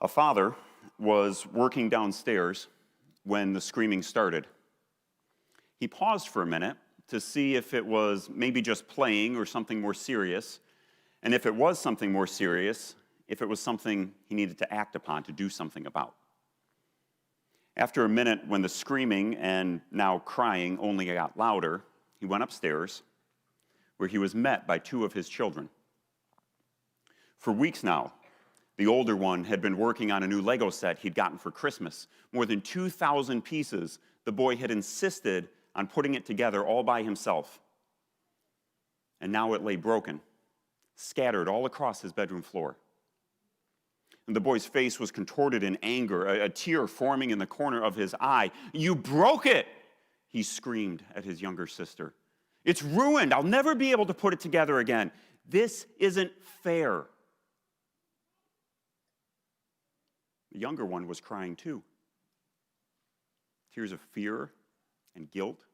A father was working downstairs when the screaming started. He paused for a minute to see if it was maybe just playing or something more serious, and if it was something more serious, if it was something he needed to act upon, to do something about. After a minute, when the screaming and now crying only got louder, he went upstairs, where he was met by two of his children. For weeks now, the older one had been working on a new Lego set he'd gotten for Christmas. More than 2,000 pieces, the boy had insisted on putting it together all by himself. And now it lay broken, scattered all across his bedroom floor. And the boy's face was contorted in anger, a tear forming in the corner of his eye. "You broke it!" he screamed at his younger sister. "It's ruined. I'll never be able to put it together again. This isn't fair." The younger one was crying too. Tears of fear and guilt.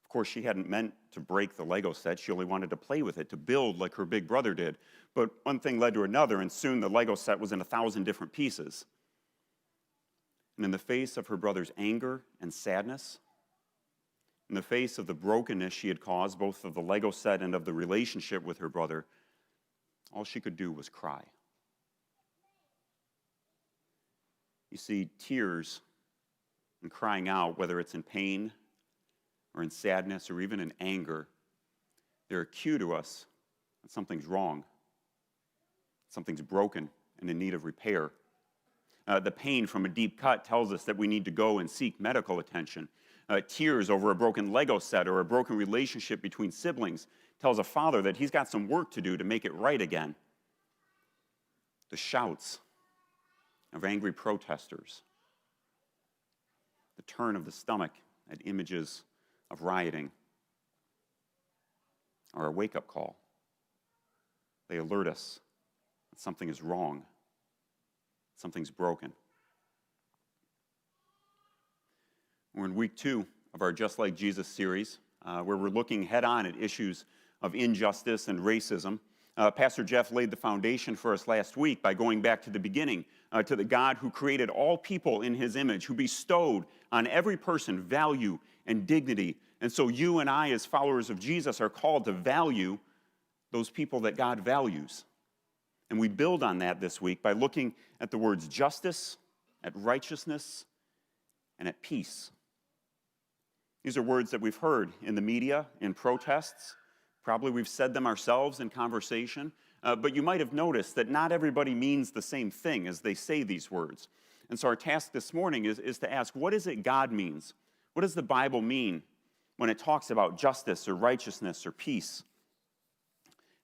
Of course, she hadn't meant to break the Lego set. She only wanted to play with it, to build like her big brother did. But one thing led to another, and soon the Lego set was in 1,000 different pieces. And in the face of her brother's anger and sadness, in the face of the brokenness she had caused, both of the Lego set and of the relationship with her brother, all she could do was cry. You see, tears and crying out, whether it's in pain or in sadness or even in anger, they're a cue to us that something's wrong, something's broken and in need of repair. The pain from a deep cut tells us that we need to go and seek medical attention. Tears over a broken Lego set or a broken relationship between siblings tells a father that he's got some work to do to make it right again. The shouts of angry protesters, the turn of the stomach at images of rioting, are a wake-up call. They alert us that something is wrong, something's broken. We're in week 2 of our Just Like Jesus series, where we're looking head-on at issues of injustice and racism. Pastor Jeff laid the foundation for us last week by going back to the beginning, to the God who created all people in his image, who bestowed on every person value and dignity. And so you and I, as followers of Jesus, are called to value those people that God values. And we build on that this week by looking at the words justice, at righteousness, and at peace. These are words that we've heard in the media, in protests. Probably we've said them ourselves in conversation. But you might have noticed that not everybody means the same thing as they say these words. And so our task this morning is to ask, what is it God means? What does the Bible mean when it talks about justice or righteousness or peace?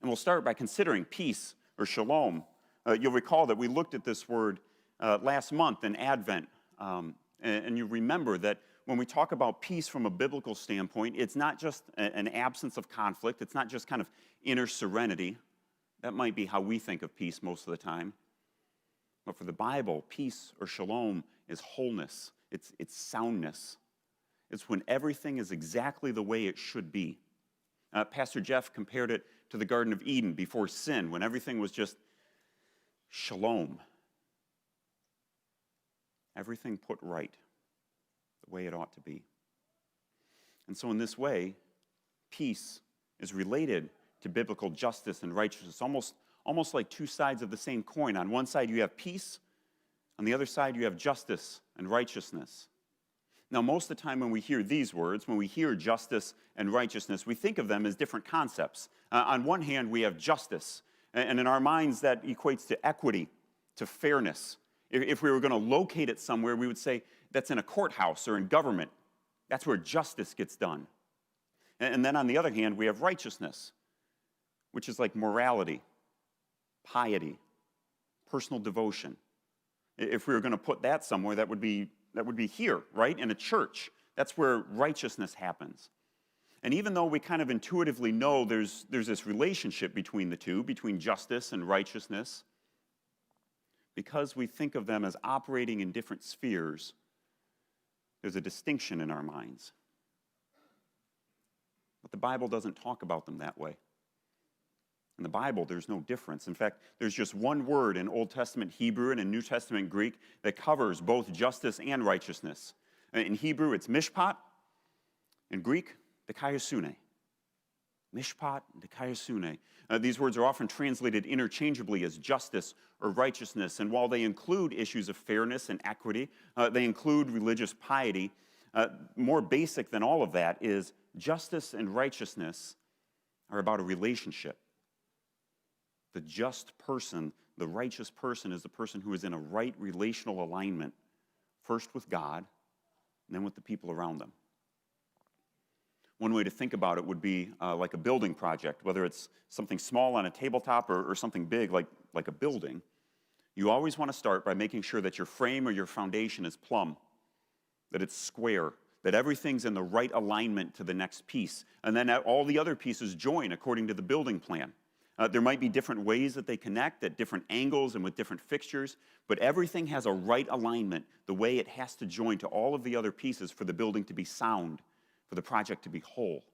And we'll start by considering peace or shalom. You'll recall that we looked at this word last month in Advent. And you remember that when we talk about peace from a biblical standpoint, it's not just an absence of conflict. It's not just kind of inner serenity. That might be how we think of peace most of the time. But for the Bible, peace or shalom is wholeness. It's soundness. It's when everything is exactly the way it should be. Pastor Jeff compared it to the Garden of Eden before sin, when everything was just shalom. Everything put right, the way it ought to be. And so in this way, peace is related to biblical justice and righteousness, almost like two sides of the same coin. On one side you have peace, on the other side you have justice and righteousness. Now, most of the time when we hear these words, when we hear justice and righteousness, we think of them as different concepts. On one hand, we have justice, and in our minds that equates to equity, to fairness. If we were going to locate it somewhere, we would say that's in a courthouse or in government. That's where justice gets done. And then on the other hand, we have righteousness, which is like morality, piety, personal devotion. If we were going to put that somewhere, that would be here, right? In a church. That's where righteousness happens. And even though we kind of intuitively know there's this relationship between the two, between justice and righteousness, because we think of them as operating in different spheres, there's a distinction in our minds. But the Bible doesn't talk about them that way. In the Bible, there's no difference. In fact, there's just one word in Old Testament Hebrew and in New Testament Greek that covers both justice and righteousness. In Hebrew, it's mishpat. In Greek, dikaiosune. Mishpat and dikaiosune. These words are often translated interchangeably as justice or righteousness, and while they include issues of fairness and equity, they include religious piety. More basic than all of that is justice and righteousness are about a relationship. The just person, the righteous person, is the person who is in a right relational alignment, first with God, and then with the people around them. One way to think about it would be like a building project, whether it's something small on a tabletop or something big like a building. You always want to start by making sure that your frame or your foundation is plumb, that it's square, that everything's in the right alignment to the next piece, and then all the other pieces join according to the building plan. There might be different ways that they connect at different angles and with different fixtures, but everything has a right alignment, the way it has to join to all of the other pieces for the building to be sound, for the project to be whole.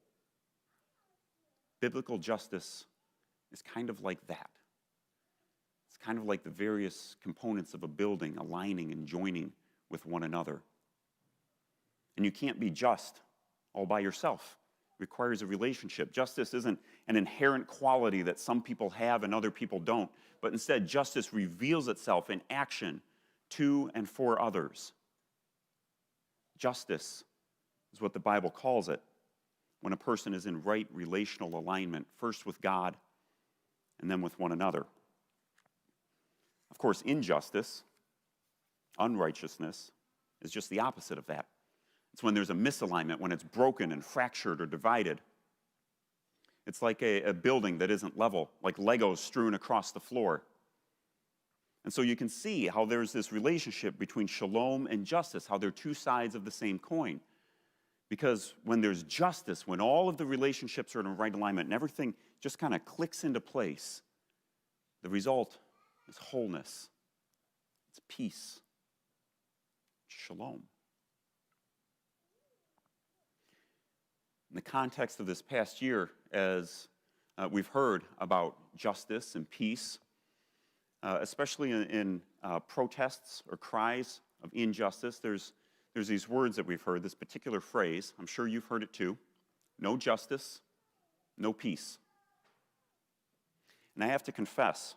Biblical justice is kind of like that. It's kind of like the various components of a building aligning and joining with one another. And you can't be just all by yourself. It requires a relationship. Justice isn't an inherent quality that some people have and other people don't, but instead justice reveals itself in action to and for others. Justice is what the Bible calls it when a person is in right relational alignment, first with God and then with one another. Of course, injustice, unrighteousness, is just the opposite of that. It's when there's a misalignment, when it's broken and fractured or divided. It's like a building that isn't level, like Legos strewn across the floor. And so you can see how there's this relationship between shalom and justice, how they're two sides of the same coin. Because when there's justice, when all of the relationships are in the right alignment and everything just kind of clicks into place, the result is wholeness. It's peace. Shalom. In the context of this past year, as we've heard about justice and peace, especially in protests or cries of injustice, there's these words that we've heard, this particular phrase. I'm sure you've heard it too. No justice, no peace. And I have to confess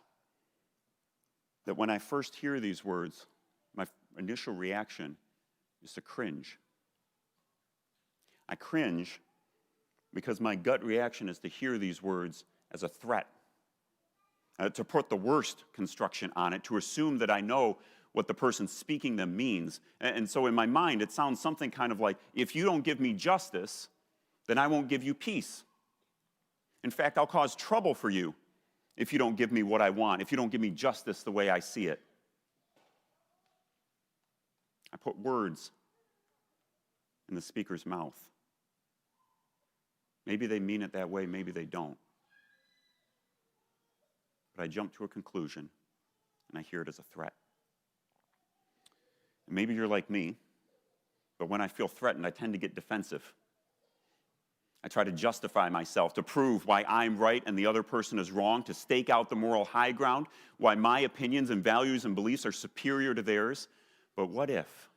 that when I first hear these words, my initial reaction is to cringe. I cringe because my gut reaction is to hear these words as a threat, to put the worst construction on it, to assume that I know what the person speaking them means. And so in my mind, it sounds something kind of like, if you don't give me justice, then I won't give you peace. In fact, I'll cause trouble for you if you don't give me what I want, if you don't give me justice the way I see it. I put words in the speaker's mouth. Maybe they mean it that way, maybe they don't. But I jump to a conclusion, and I hear it as a threat. And maybe you're like me, but when I feel threatened, I tend to get defensive. I try to justify myself, to prove why I'm right and the other person is wrong, to stake out the moral high ground, why my opinions and values and beliefs are superior to theirs. But what if?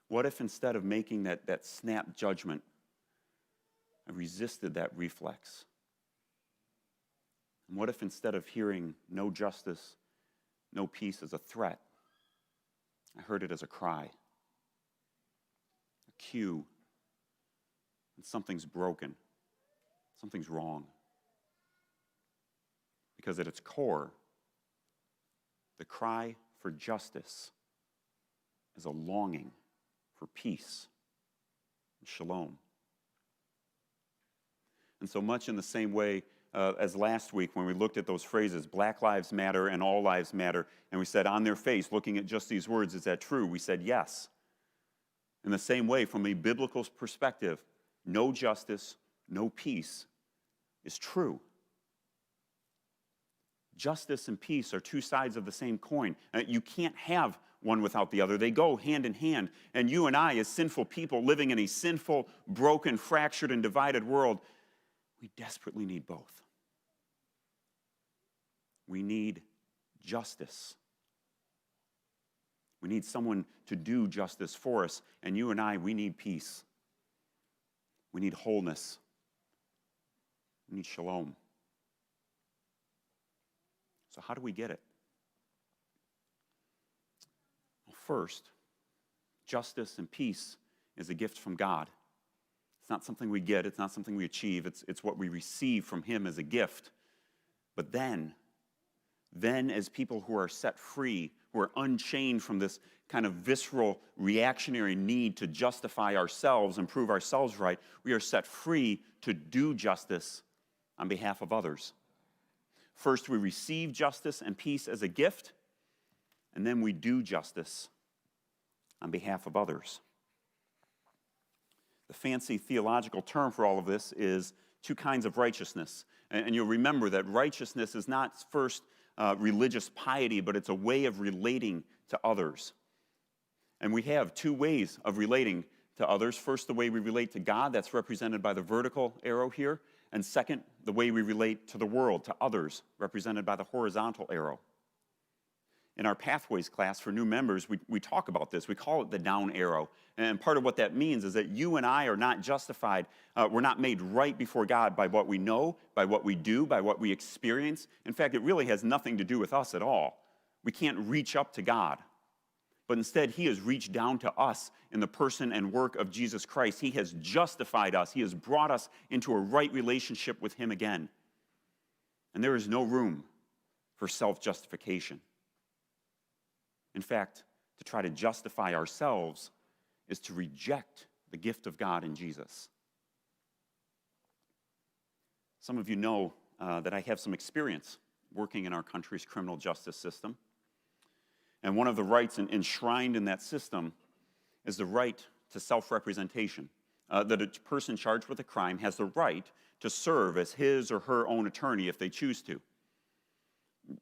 What if instead of making that snap judgment, I resisted that reflex? And what if instead of hearing no justice, no peace as a threat, I heard it as a cry, a cue, and something's broken, something's wrong. Because at its core, the cry for justice is a longing for peace and shalom. And so much in the same way as last week when we looked at those phrases, Black Lives Matter and All Lives Matter, and we said on their face, looking at just these words, is that true? We said yes. In the same way, from a biblical perspective, no justice, no peace is true. Justice and peace are two sides of the same coin. You can't have one without the other. They go hand in hand. And you and I, as sinful people living in a sinful, broken, fractured, and divided world, we desperately need both. We need justice. We need someone to do justice for us. And you and I, we need peace. We need wholeness. We need shalom. So how do we get it? Well, first, justice and peace is a gift from God. It's not something we get. It's not something we achieve. It's what we receive from him as a gift. But then as people who are set free, who are unchained from this kind of visceral, reactionary need to justify ourselves and prove ourselves right, we are set free to do justice on behalf of others. First, we receive justice and peace as a gift, and then we do justice on behalf of others. The fancy theological term for all of this is two kinds of righteousness. And you'll remember that righteousness is not first religious piety, but it's a way of relating to others. And we have two ways of relating to others. First, the way we relate to God, that's represented by the vertical arrow here. And second, the way we relate to the world, to others, represented by the horizontal arrow. In our Pathways class for new members, we talk about this. We call it the down arrow. And part of what that means is that you and I are not justified. We're not made right before God by what we know, by what we do, by what we experience. In fact, it really has nothing to do with us at all. We can't reach up to God. But instead, he has reached down to us in the person and work of Jesus Christ. He has justified us. He has brought us into a right relationship with him again. And there is no room for self-justification. In fact, to try to justify ourselves is to reject the gift of God in Jesus. Some of you know that I have some experience working in our country's criminal justice system. And one of the rights enshrined in that system is the right to self-representation, that a person charged with a crime has the right to serve as his or her own attorney if they choose to.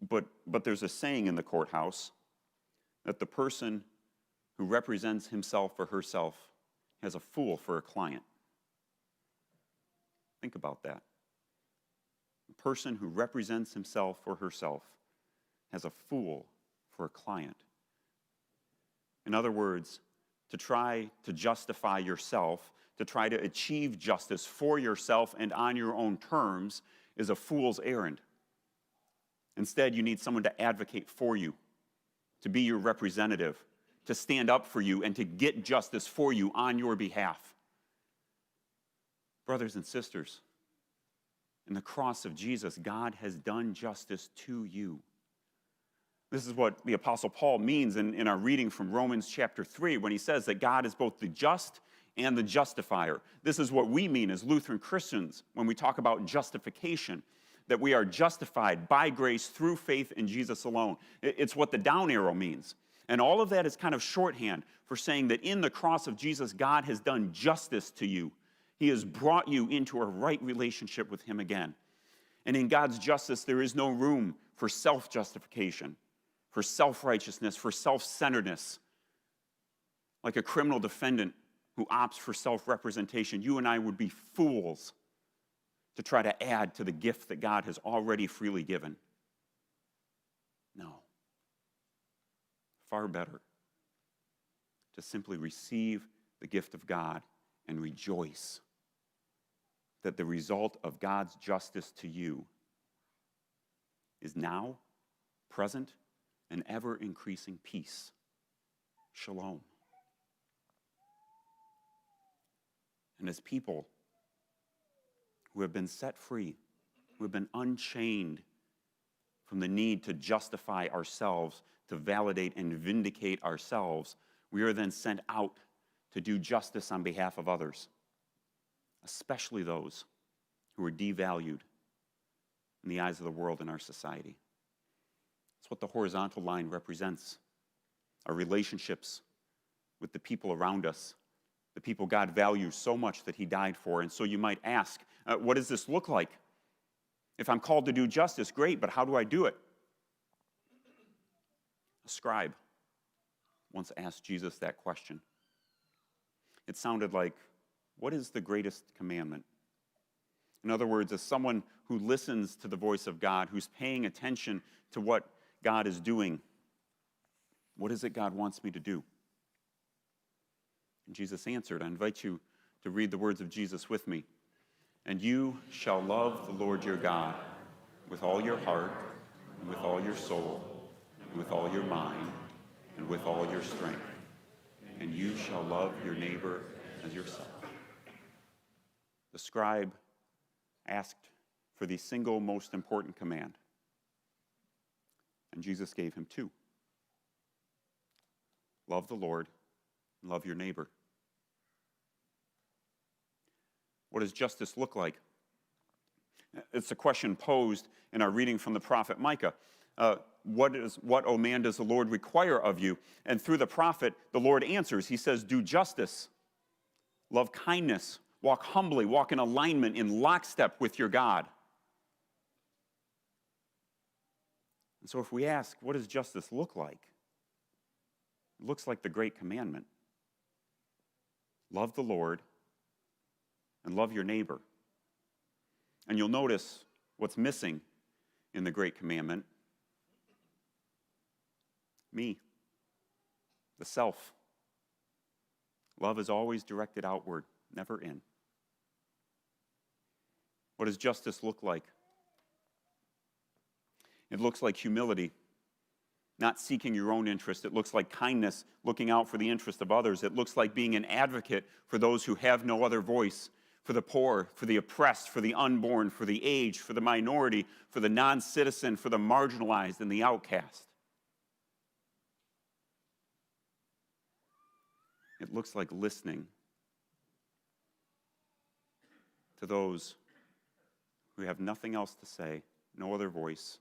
But there's a saying in the courthouse that the person who represents himself or herself has a fool for a client. Think about that. The person who represents himself or herself has a fool for a client. In other words, to try to justify yourself, to try to achieve justice for yourself and on your own terms is a fool's errand. Instead, you need someone to advocate for you, to be your representative, to stand up for you, and to get justice for you on your behalf. Brothers and sisters, in the cross of Jesus, God has done justice to you. This is what the Apostle Paul means in our reading from Romans chapter 3 when he says that God is both the just and the justifier. This is what we mean as Lutheran Christians when we talk about justification, that we are justified by grace through faith in Jesus alone. It's what the down arrow means. And all of that is kind of shorthand for saying that in the cross of Jesus, God has done justice to you. He has brought you into a right relationship with him again. And in God's justice, there is no room for self-justification, for self-righteousness, for self-centeredness. Like a criminal defendant who opts for self-representation, you and I would be fools to try to add to the gift that God has already freely given. No. Far better to simply receive the gift of God and rejoice that the result of God's justice to you is now, present, and ever-increasing peace. Shalom. And as people who have been set free, who have been unchained from the need to justify ourselves, to validate and vindicate ourselves, we are then sent out to do justice on behalf of others, especially those who are devalued in the eyes of the world in our society. It's what the horizontal line represents, our relationships with the people around us, the people God values so much that he died for. And so you might ask, what does this look like? If I'm called to do justice, great, but how do I do it? A scribe once asked Jesus that question. It sounded like, what is the greatest commandment? In other words, as someone who listens to the voice of God, who's paying attention to what God is doing. What is it God wants me to do? And Jesus answered. I invite you to read the words of Jesus with me. And you shall love the Lord your God with all your heart, and with all your soul, and with all your mind, and with all your strength. And you shall love your neighbor as yourself. The scribe asked for the single most important command. And Jesus gave him two. Love the Lord and love your neighbor. What does justice look like? It's a question posed in our reading from the prophet Micah. What, O man, does the Lord require of you? And through the prophet, the Lord answers. He says, do justice, love kindness, walk humbly, walk in alignment, in lockstep with your God. And so if we ask, what does justice look like? It looks like the great commandment. Love the Lord and love your neighbor. And you'll notice what's missing in the great commandment. Me, the self. Love is always directed outward, never in. What does justice look like? It looks like humility, not seeking your own interest. It looks like kindness, looking out for the interest of others. It looks like being an advocate for those who have no other voice, for the poor, for the oppressed, for the unborn, for the aged, for the minority, for the non-citizen, for the marginalized and the outcast. It looks like listening to those who have nothing else to say, no other voice,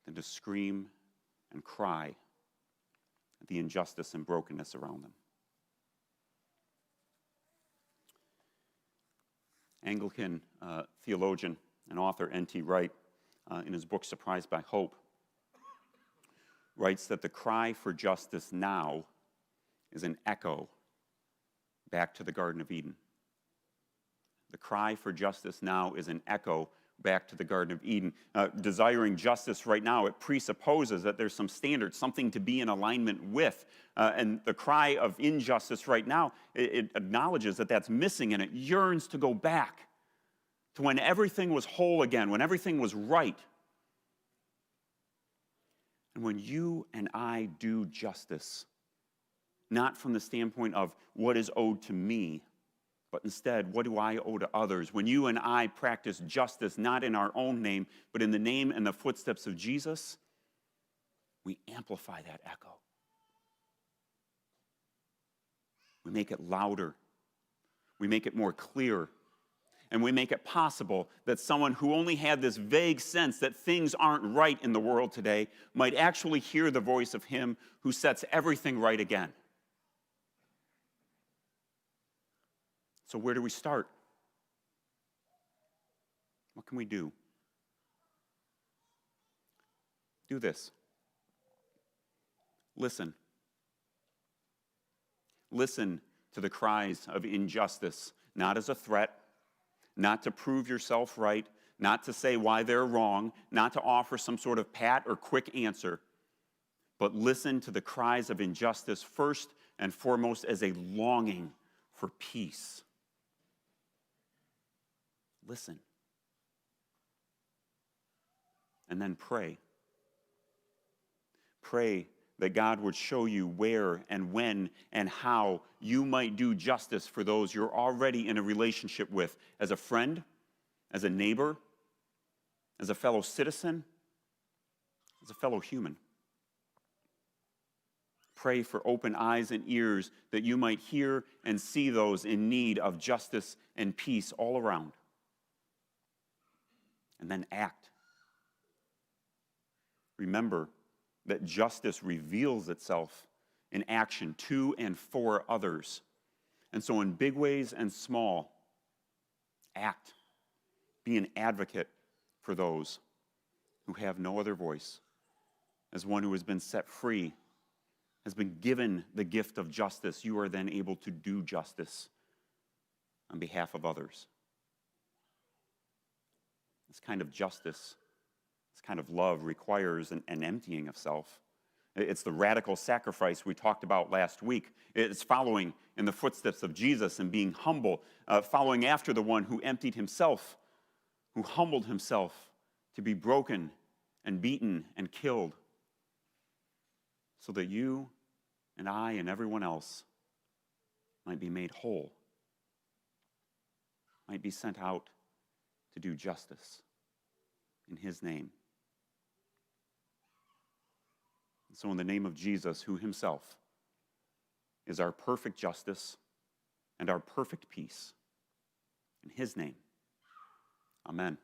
than to scream and cry at the injustice and brokenness around them. Anglican theologian and author N.T. Wright, in his book Surprised by Hope, writes that the cry for justice now is an echo back to the Garden of Eden. The cry for justice now is an echo back to the Garden of Eden. Desiring justice right now, it presupposes that there's some standard, something to be in alignment with. And the cry of injustice right now, it acknowledges that that's missing, and it yearns to go back to when everything was whole again, when everything was right. And when you and I do justice, not from the standpoint of what is owed to me, but instead, what do I owe to others? When you and I practice justice, not in our own name, but in the name and the footsteps of Jesus, we amplify that echo. We make it louder. We make it more clear. And we make it possible that someone who only had this vague sense that things aren't right in the world today might actually hear the voice of him who sets everything right again. So where do we start? What can we do? Do this. Listen. Listen to the cries of injustice, not as a threat, not to prove yourself right, not to say why they're wrong, not to offer some sort of pat or quick answer, but listen to the cries of injustice first and foremost as a longing for peace. Listen. And then pray. Pray that God would show you where and when and how you might do justice for those you're already in a relationship with, as a friend, as a neighbor, as a fellow citizen, as a fellow human. Pray for open eyes and ears that you might hear and see those in need of justice and peace all around. And then act. Remember that justice reveals itself in action to and for others. And so in big ways and small, act. Be an advocate for those who have no other voice. As one who has been set free, has been given the gift of justice, you are then able to do justice on behalf of others. This kind of justice, this kind of love requires an emptying of self. It's the radical sacrifice we talked about last week. It's following in the footsteps of Jesus and being humble, following after the one who emptied himself, who humbled himself to be broken and beaten and killed, so that you and I and everyone else might be made whole, might be sent out to do justice in his name. And so in the name of Jesus, who himself is our perfect justice and our perfect peace, in his name, amen.